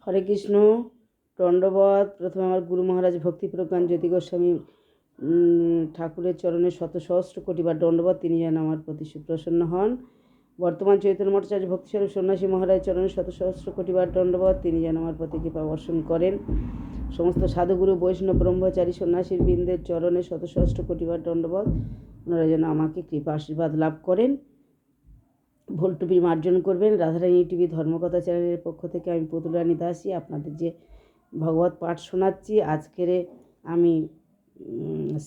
হরে কৃষ্ণ। দণ্ডবত। প্রথমে আমার গুরু মহারাজ ভক্তিপ্রজ্ঞান জ্যোতি গোস্বামী ঠাকুরের চরণে শত সহস্র কোটিবার দণ্ডবত। তিনি যেন আমার প্রতি সুপ্রসন্ন হন। বর্তমান চৈতন্য মঠাচার্য ভক্তিস্বরূপ সন্ন্যাসী মহারাজ চরণে শত সহস্র কোটিবার দণ্ডবত। তিনি যেন আমার প্রতি কৃপা বর্ষণ করেন। সমস্ত সাধুগুরু বৈষ্ণব ব্রহ্মচারী সন্ন্যাসীর বৃন্দের চরণে শত সহস্র কোটিবার দণ্ডবত। ওনারা যেন আমাকে কৃপা আশীর্বাদ লাভ করেন, ভুল টুপি মার্জন করবেন। রাধারানী টিভি ধর্মকথা চ্যানেলের পক্ষ থেকে আমি পুতুলরানী দাসী আপনাদের যে ভগবত পাঠ শোনাচ্ছি। আজকের আমি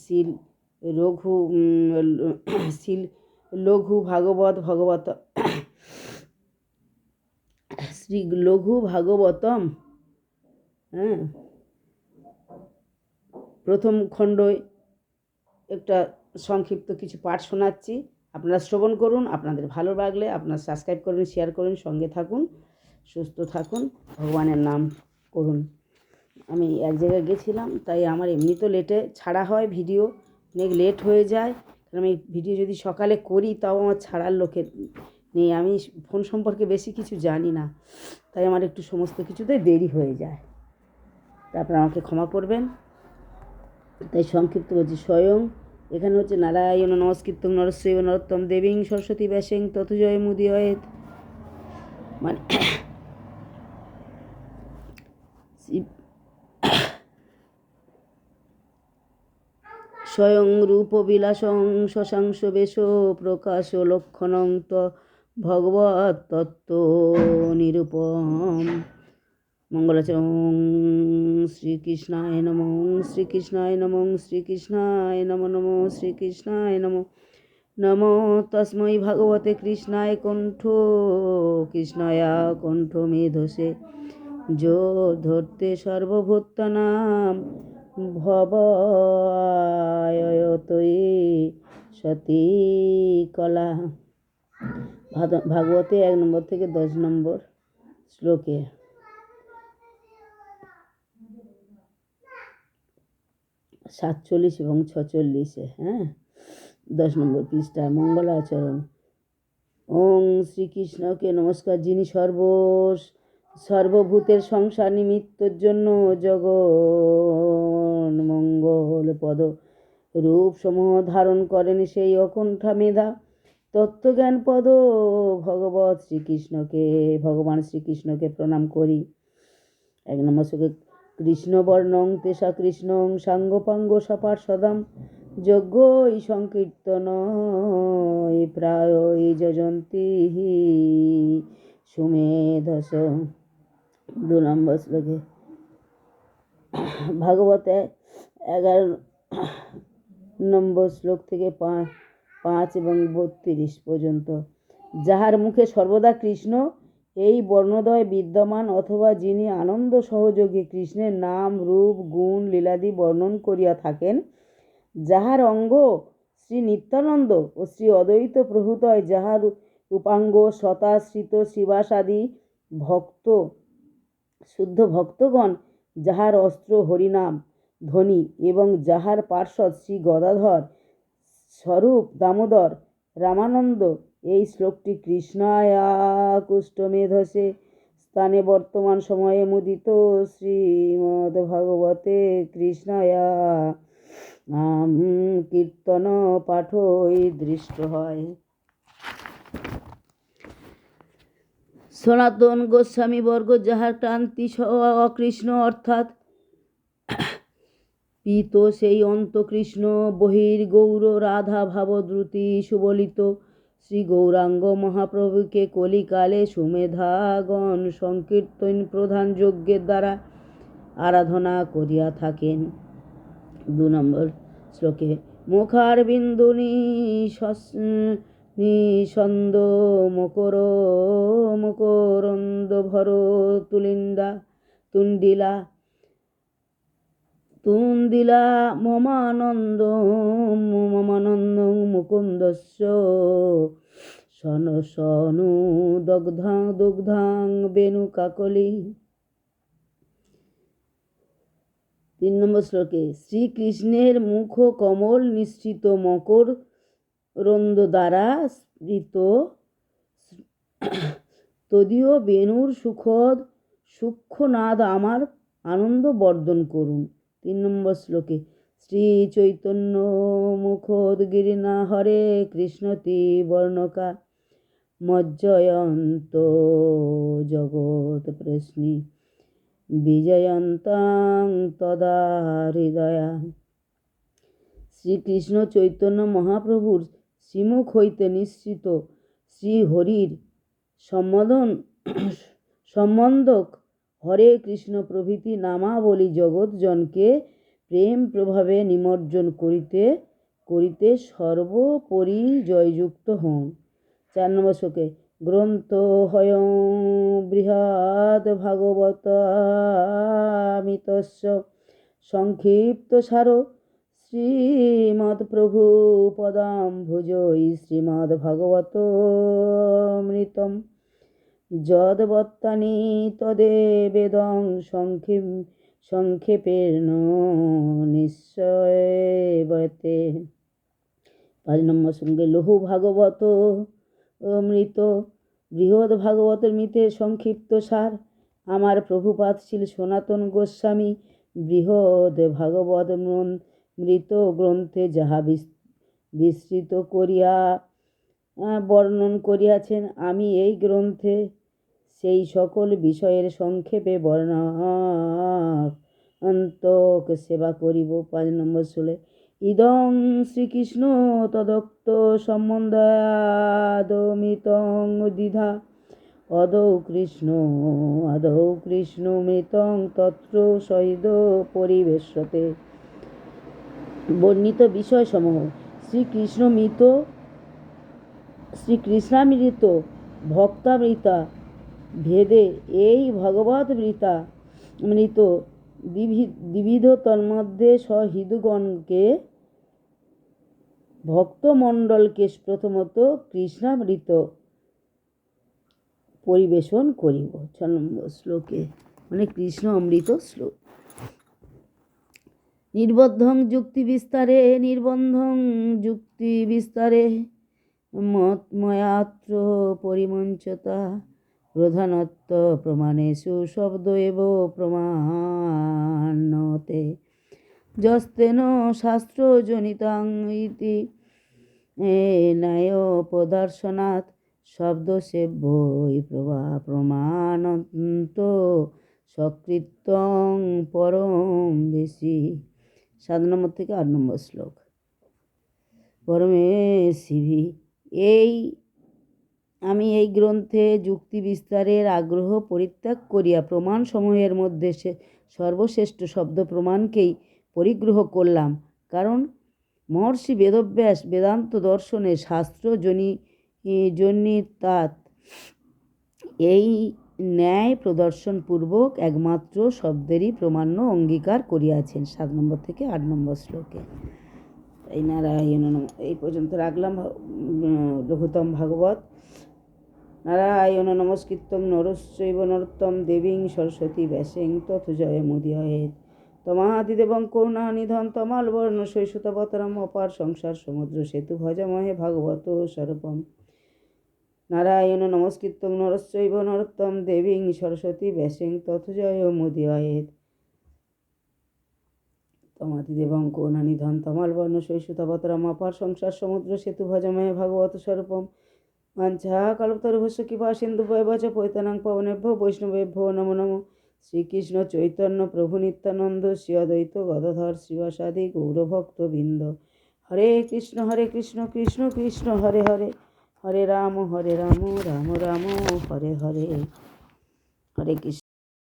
শিল লঘু ভাগবত শ্রী লঘু ভাগবতম প্রথম খণ্ডই একটা সংক্ষিপ্ত কিছু পাঠ শোনাচ্ছি। আপনারা শ্রবণ করুন। আপনাদের ভালো লাগলে আপনারা সাবস্ক্রাইব করুন, শেয়ার করুন, সঙ্গে থাকুন, সুস্থ থাকুন, ভগবানের নাম করুন। আমি এক জায়গায় গেছিলাম, তাই আমার এমনি তো লেটে ছাড়া হয় ভিডিও, অনেক লেট হয়ে যায়। কারণ আমি ভিডিও যদি সকালে করি তাও আমার ছাড়ার লোকের নেই। আমি ফোন সম্পর্কে বেশি কিছু জানি না, তাই আমার একটু সমস্ত কিছুতে দেরি হয়ে যায়, তা আপনারা আমাকে ক্ষমা করবেন। তাই সংক্ষিপ্ত বলছি। স্বয়ং এখানে হচ্ছে নারায়ণ নমস্কৃত্যং নরস্যৈব নরোত্তম দেবীং সরস্বতী ব্যাসেং তথজয় মুদীয়য়েৎ। মানে স্বয়ং রূপবিলাসং শশাংশ বেশ প্রকাশ লক্ষণং ভগবৎ তত্ত্ব নিরূপম। মঙ্গলাচরণ। শ্রীকৃষ্ণায় নমঃ। শ্রীকৃষ্ণায় নমঃ। শ্রীকৃষ্ণায় নমঃ। নমঃ শ্রীকৃষ্ণায় নমঃ। নমো তস্मै ভগবতে কৃষ্ণায় কণ্ঠ কৃষ্ণয়া কণ্ঠ মেধসে যো ধরতে সর্বভূতানাং ভবায়তয়ে সতী কলা। ভাগবতে 1 নম্বর থেকে 10 নম্বর শ্লোকে 47 এবং 46 10 নম্বর পৃষ্ঠা। মঙ্গলাচরণ। ওং শ্রীকৃষ্ণকে নমস্কার, যিনি সর্বভূতের সংসার নিমিত্তের জন্য জগন মঙ্গল পদ রূপ সমূহ ধারণ করেন, সেই অকুণ্ঠা মেধা তত্ত্বজ্ঞান পদ ভগবান শ্রীকৃষ্ণকে প্রণাম করি। 1 নম্বর শ্লোকে কৃষ্ণবর্ণং তেষা কৃষ্ণং সাঙ্গপাঙ্গ সপার্ষদাম যজ্ঞ সংকীর্তন প্রায় যজন্তি সুমেধস। 2 নম্বর শ্লোকে ভাগবতে 11 নম্বর শ্লোক থেকে 5 এবং 32 পর্যন্ত। যাহার মুখে সর্বদা কৃষ্ণ এই বর্ণদ্বয় বিদ্যমান, অথবা যিনি আনন্দ সহযোগে কৃষ্ণের নাম রূপ গুণ লীলাদি বর্ণন করিয়া থাকেন, যাহার অঙ্গ শ্রী নিত্যানন্দ ও শ্রী অদ্বৈত প্রভূতয়, যাহার উপাঙ্গ শতাশ্রিত শ্রীবাসাদি শুদ্ধ ভক্তগণ, যাহার অস্ত্র হরিনাম ধ্বনি, এবং যাহার পার্শ্বদ শ্রী গদাধর স্বরূপ দামোদর রামানন্দ। এই শ্লোকটি কৃষ্ণায়া কুষ্টমেধসে স্থানে বর্তমান সময়ে মুদিত শ্রীমদ্ ভাগবতে কৃষ্ণায়া কীর্তন পাঠই দৃষ্ট হয়। সনাতন গোস্বামী বর্গ, যাহার ক্রান্তি অকৃষ্ণ অর্থাৎ পীত সেই অন্ত কৃষ্ণ, বহির্গৌর রাধা ভাবদ্রুতি সুবলিত শ্রী গৌরাঙ্গ মহাপ্রভুকে কলিকালে সুমেধাগণ সংকীর্তন প্রধান যজ্ঞের দ্বারা আরাধনা করিয়া থাকেন। 2 নম্বর শ্লোকে মুখার বিন্দু নিঃসন্দ মকরন্দ ভর তুন্দিলা মমানন্দ মুকুন্দস্য সনু দুগ্ধাং বেণু কাকলি। 3 নম্বর শ্লোকে শ্রীকৃষ্ণের মুখ কমল নিঃসৃত মকর রন্দ দ্বারা স্ফীত তদীয় বেণুর সুখদ সূক্ষ্মনাদ আমার আনন্দ বর্ধন করুন। 3 নম্বর শ্লোকে শ্রী চৈতন্য মুখোদ্গীর্ণা হরে কৃষ্ণতি বর্ণকা মজ্জয়ন্ত জগৎ প্রশ্নি বিজয়ন্তাং তদা হৃদয়া। শ্রীকৃষ্ণ চৈতন্য মহাপ্রভুর শ্রীমুখ হইতে নিঃসৃত শ্রীহরির সম্বন্ধক হরে কৃষ্ণ প্রভৃতি নামাবলী জগৎজনকে প্রেম প্রভাবে নিমজ্জন করিতে করিতে সর্বোপরি জয়যুক্ত হন। 4 নম্বর শ্লোকে গ্রন্থ হয়ং বৃহৎ ভাগবতামিতস্য সংক্ষিপ্ত সার শ্রীমৎপ্রভু পদাম্বুজৈ শ্রীমদ্ভাগবতমৃতম যদ্বত্তানি তদেবেদং সংক্ষেপেণ নিশ্চয়তে। 5 নম্বর সঙ্গে লঘু ভাগবত মৃত বৃহৎ ভাগবতের মৃতের সংক্ষিপ্ত সার। আমার প্রভুপাদ শ্রী সনাতন গোস্বামী বৃহৎ ভাগবত মৃত গ্রন্থে যাহা বিস্তৃত করিয়া বর্ণন করিয়াছেন, আমি এই গ্রন্থে সেই সকল বিষয়ের সংক্ষেপে বর্ণান্তক সেবা করিব। 5 নম্বর শ্লোকে ইদং শ্রীকৃষ্ণ তদোক্ত সম্বন্ধাদমিতং দ্বিধা আদৌ কৃষ্ণ মৃতং তত্র সহিত পরিবেশতে। বর্ণিত বিষয়সমূহ শ্রীকৃষ্ণামৃত ভক্তামৃতা ভেদে এই ভগবদ্গীতা মৃত দ্বিবিধ। তন্মধ্যে সহিদুগণকে ভক্তমণ্ডলকে প্রথমত কৃষ্ণামৃত পরিবেশন করিব। 6 নম্বর শ্লোকে মানে কৃষ্ণ অমৃত শ্লোক। নির্বন্ধং যুক্তি বিস্তারে ময়াত্র পরিমঞ্চতা প্রধানত্ব প্রমাণেষু শব্দ এব প্রমাণতে যস্তেন শাস্ত্রজনিতাং ইতি ন্যায়োপদর্শনাৎ শব্দসেব্যৈ প্রমাণন্ত সকৃত্যং পরম বেশি। 7 নম্বর থেকে 8 নম্বর শ্লোক পরমেশিভি আমি এই গ্রন্থে যুক্তি বিস্তারের আগ্রহ পরিত্যাগ করিয়া প্রমাণসমূহের মধ্যে সর্বশ্রেষ্ঠ শব্দ প্রমাণকেই পরিগ্রহ করলাম, কারণ মহর্ষি বেদব্যাস বেদান্ত দর্শনে শাস্ত্র জনিতাৎ এই ন্যায় প্রদর্শনপূর্বক একমাত্র শব্দেরই প্রমাণ্য অঙ্গীকার করিয়াছেন। 7 নম্বর থেকে 8 নম্বর শ্লোকে এই নারায়ণ এই পর্যন্ত রাখলাম লঘুতম ভাগবত। নারায়ণ নমস্কৃত্যং নরশ্চৈব নরোত্তমং দেবীং সরস্বতী ব্যাসেন তথ জয়মুদীরয়েৎ। তমাদিদেবং করুণানিধং তমালবর্ণ শৈশতাবতারম অপার সংসার সমুদ্র সেতু ভজমহে ভাগবত স্বরূপম। নারায়ণ নমস্কৃত্যং নরশ্চৈব নরোত্তমং দেবীং সরস্বতী ব্যাসেন তথ জয়মুদীরয়েৎ। তমাদিদেবং করুণানিধং তমালবর্ণ শৈশতাবতারম অপার সংসার সমুদ্র সেতু ভজমহে ভাগবত স্বরূপম। বাঞ্ছাকল্পতরুভ্যশ্চ কৃপা সিন্ধুভ্যেব চ পতিতানাং পাবনেভ্যো বৈষ্ণবেভ্যো নমো নমঃ। শ্রীকৃষ্ণ চৈতন্য প্রভু নিত্যানন্দ শ্রী অদ্বৈত গদাধর শ্রীবাসাদি গৌরভক্তবৃন্দ। হরে কৃষ্ণ কৃষ্ণ কৃষ্ণ হরে হরে, হরে রাম রাম রাম হরে হরে। হরে কৃষ্ণ।